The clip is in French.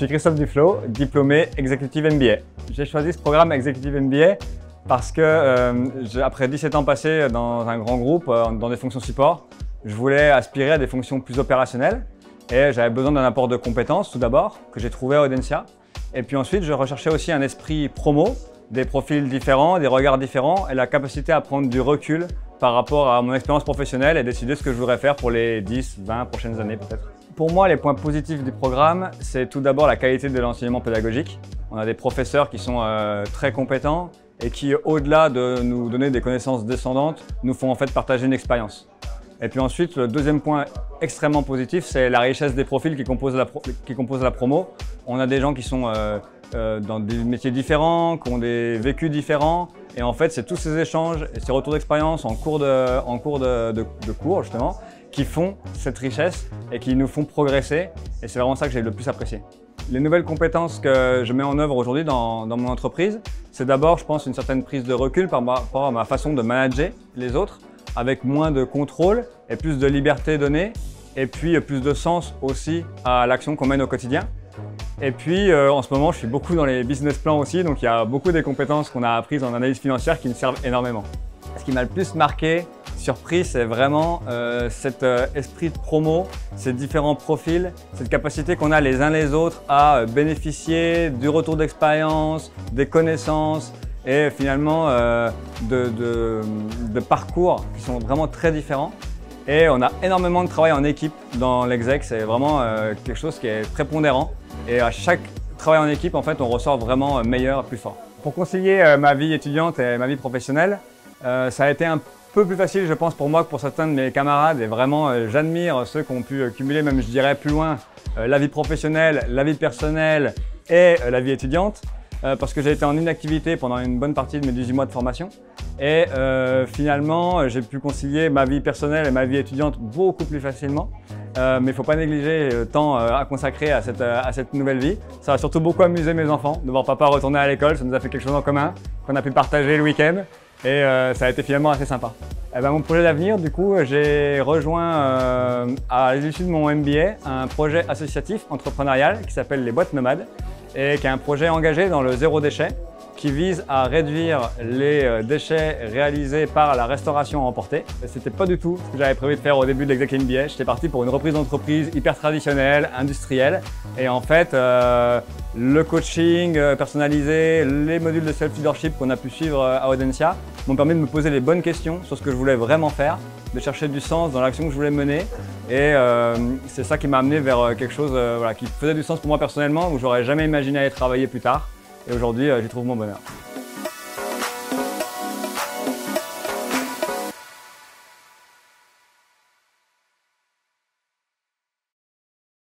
suis Christophe Duflo, diplômé Executive MBA. J'ai choisi ce programme Executive MBA parce que après 17 ans passés dans un grand groupe, dans des fonctions support, je voulais aspirer à des fonctions plus opérationnelles et j'avais besoin d'un apport de compétences tout d'abord, que j'ai trouvé à Audencia. Et puis ensuite, je recherchais aussi un esprit promo, des profils différents, des regards différents et la capacité à prendre du recul par rapport à mon expérience professionnelle et décider ce que je voudrais faire pour les 10, 20 prochaines années peut-être. Pour moi, les points positifs du programme, c'est tout d'abord la qualité de l'enseignement pédagogique. On a des professeurs qui sont très compétents et qui, au-delà de nous donner des connaissances descendantes, nous font en fait partager une expérience. Et puis ensuite, le deuxième point extrêmement positif, c'est la richesse des profils qui composent la promo. On a des gens qui sont dans des métiers différents, qui ont des vécus différents. Et en fait, c'est tous ces échanges et ces retours d'expérience en cours de cours, justement, qui font cette richesse et qui nous font progresser. Et c'est vraiment ça que j'ai le plus apprécié. Les nouvelles compétences que je mets en œuvre aujourd'hui dans mon entreprise, c'est d'abord, je pense, une certaine prise de recul par rapport à ma façon de manager les autres, avec moins de contrôle et plus de liberté donnée, et puis plus de sens aussi à l'action qu'on mène au quotidien. Et puis en ce moment, je suis beaucoup dans les business plans aussi, donc il y a beaucoup des compétences qu'on a apprises en analyse financière qui me servent énormément. Ce qui m'a le plus marqué, surpris, c'est vraiment cet esprit de promo, ces différents profils, cette capacité qu'on a les uns les autres à bénéficier du retour d'expérience, des connaissances et finalement de parcours qui sont vraiment très différents. Et on a énormément de travail en équipe dans l'exec, c'est vraiment quelque chose qui est prépondérant. Et à chaque travail en équipe, en fait, on ressort vraiment meilleur, plus fort. Pour concilier ma vie étudiante et ma vie professionnelle, ça a été un peu plus facile, je pense, pour moi que pour certains de mes camarades. Et vraiment, j'admire ceux qui ont pu cumuler, même je dirais plus loin, la vie professionnelle, la vie personnelle et la vie étudiante. Parce que j'ai été en inactivité pendant une bonne partie de mes 18 mois de formation. Et finalement, j'ai pu concilier ma vie personnelle et ma vie étudiante beaucoup plus facilement. Mais il ne faut pas négliger le temps à consacrer à cette nouvelle vie. Ça a surtout beaucoup amusé mes enfants de voir papa retourner à l'école. Ça nous a fait quelque chose en commun qu'on a pu partager le week-end. Et ça a été finalement assez sympa. Et ben, mon projet d'avenir, du coup, j'ai rejoint à l'issue de mon MBA un projet associatif entrepreneurial qui s'appelle les Boîtes Nomades et qui est un projet engagé dans le zéro déchet qui vise à réduire les déchets réalisés par la restauration à emporter. C'était pas du tout ce que j'avais prévu de faire au début de l'Exec MBA. J'étais parti pour une reprise d'entreprise hyper traditionnelle, industrielle. Et en fait, le coaching personnalisé, les modules de self-leadership qu'on a pu suivre à Audencia m'ont permis de me poser les bonnes questions sur ce que je voulais vraiment faire, de chercher du sens dans l'action que je voulais mener. Et c'est ça qui m'a amené vers quelque chose qui faisait du sens pour moi personnellement, où j'aurais jamais imaginé aller travailler plus tard. Et aujourd'hui, j'y trouve mon bonheur.